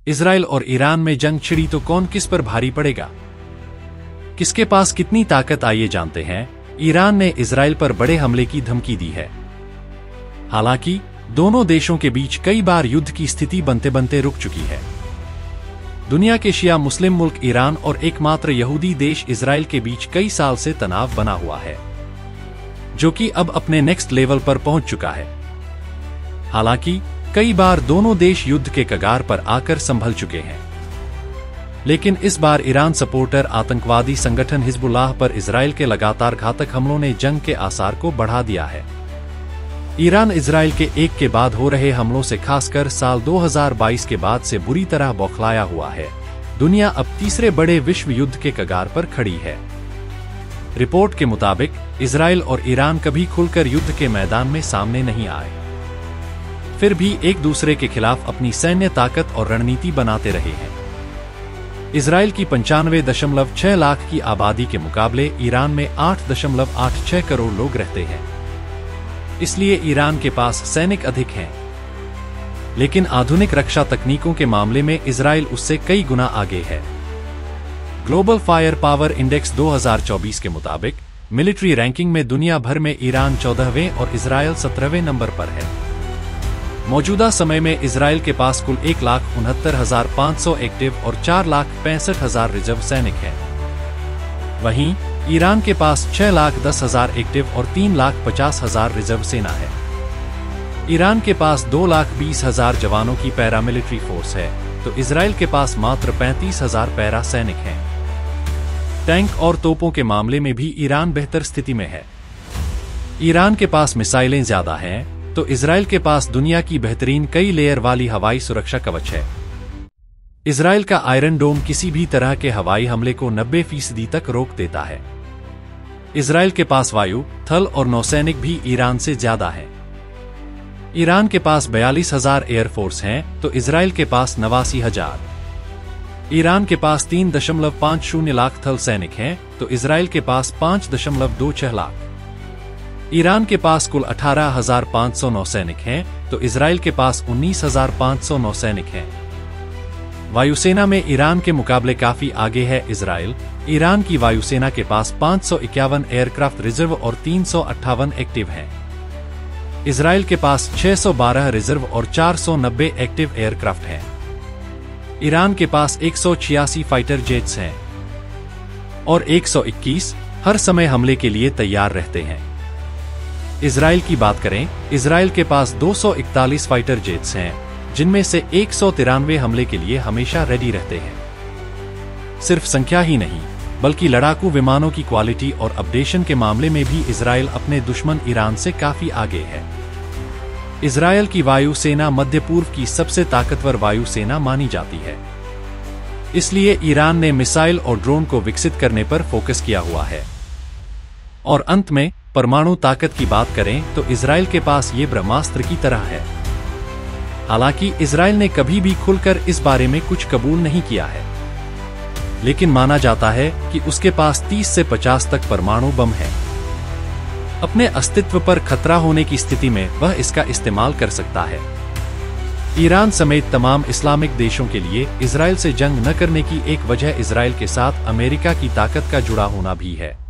Israel और Iran में जंग छिड़ी तो कौन किस पर भारी पड़ेगा? किसके पास कितनी ताकत, आइए जानते हैं। ईरान ने इजराइल पर बड़े हमले की धमकी दी है। हालांकि दोनों देशों के बीच कई बार युद्ध की स्थिति बनते बनते रुक चुकी है। दुनिया के शिया मुस्लिम मुल्क ईरान और एकमात्र यहूदी देश इजराइल के बीच कई साल से तनाव बना हुआ है, जो कि अब अपने नेक्स्ट लेवल पर पहुंच चुका है। हालांकि कई बार दोनों देश युद्ध के कगार पर आकर संभल चुके हैं, लेकिन इस बार ईरान सपोर्टर आतंकवादी संगठन हिजबुल्लाह पर इजराइल के लगातार घातक हमलों ने जंग के आसार को बढ़ा दिया है। ईरान इजराइल के एक के बाद हो रहे हमलों से, खासकर साल 2022 के बाद से बुरी तरह बौखलाया हुआ है। दुनिया अब तीसरे बड़े विश्व युद्ध के कगार पर खड़ी है। रिपोर्ट के मुताबिक इजराइल और ईरान कभी खुलकर युद्ध के मैदान में सामने नहीं आए, फिर भी एक दूसरे के खिलाफ अपनी सैन्य ताकत और रणनीति बनाते रहे हैं। इजराइल की 95.6 लाख की आबादी के मुकाबले ईरान में 8.86 करोड़ लोग रहते हैं। इसलिए ईरान के पास सैनिक अधिक हैं, लेकिन आधुनिक रक्षा तकनीकों के मामले में इजराइल उससे कई गुना आगे है। ग्लोबल फायर पावर इंडेक्स 2024 के मुताबिक मिलिट्री रैंकिंग में दुनिया भर में ईरान 14वें और इजराइल 17वें नंबर पर है। मौजूदा समय में इजराइल के पास कुल 1,69,500 एक्टिव और 4,65,000 रिजर्व सैनिक हैं। वहीं ईरान के पास 6,10,000 एक्टिव और 3,50,000 रिजर्व सेना है। ईरान के पास 2,20,000 जवानों की पैरामिलिट्री फोर्स है, तो इजराइल के पास मात्र 35,000 पैरा सैनिक हैं। टैंक और तोपों के मामले में भी ईरान बेहतर स्थिति में है। ईरान के पास मिसाइलें ज्यादा हैं, तो इजराइल के पास दुनिया की बेहतरीन कई लेयर वाली हवाई सुरक्षा कवच है। इजराइल का आयरन डोम किसी भी तरह के हवाई हमले को 90% तक रोक देता है। इजराइल के पास वायु, थल और नौसैनिक भी ईरान से ज्यादा हैं। ईरान के पास 42,000 एयरफोर्स हैं, तो इजराइल के पास 89,000। ईरान के पास 3.50 लाख थल सैनिक हैं, तो इजराइल के पास 5.26 लाख। ईरान के पास कुल 18,500 नौसैनिक हैं, तो इजराइल के पास 19,500 नौसैनिक हैं। वायुसेना में ईरान के मुकाबले काफी आगे है इजराइल। ईरान की वायुसेना के पास 551 एयरक्राफ्ट रिजर्व और 358 एक्टिव हैं। इजराइल के पास 612 रिजर्व और 490 एक्टिव एयरक्राफ्ट हैं। ईरान के पास 186 फाइटर जेट्स हैं और 121 हर समय हमले के लिए तैयार रहते हैं। इजराइल की बात करें, इजराइल के पास 241 फाइटर जेट्स हैं, जिनमें से 193 हमले के लिए हमेशा रेडी रहते हैं। सिर्फ संख्या ही नहीं, बल्कि लड़ाकू विमानों की क्वालिटी और अपडेशन के मामले में भी इजराइल अपने दुश्मन ईरान से काफी आगे है। इजराइल की वायुसेना मध्य पूर्व की सबसे ताकतवर वायुसेना मानी जाती है। इसलिए ईरान ने मिसाइल और ड्रोन को विकसित करने पर फोकस किया हुआ है। और अंत में परमाणु ताकत की बात करें तो इजराइल के पास ये ब्रह्मास्त्र की तरह है। हालांकि इजराइल ने कभी भी खुलकर इस बारे में कुछ कबूल नहीं किया है, लेकिन माना जाता है कि उसके पास 30 से 50 तक परमाणु बम है। अपने अस्तित्व पर खतरा होने की स्थिति में वह इसका इस्तेमाल कर सकता है। ईरान समेत तमाम इस्लामिक देशों के लिए इजराइल से जंग न करने की एक वजह इजराइल के साथ अमेरिका की ताकत का जुड़ा होना भी है।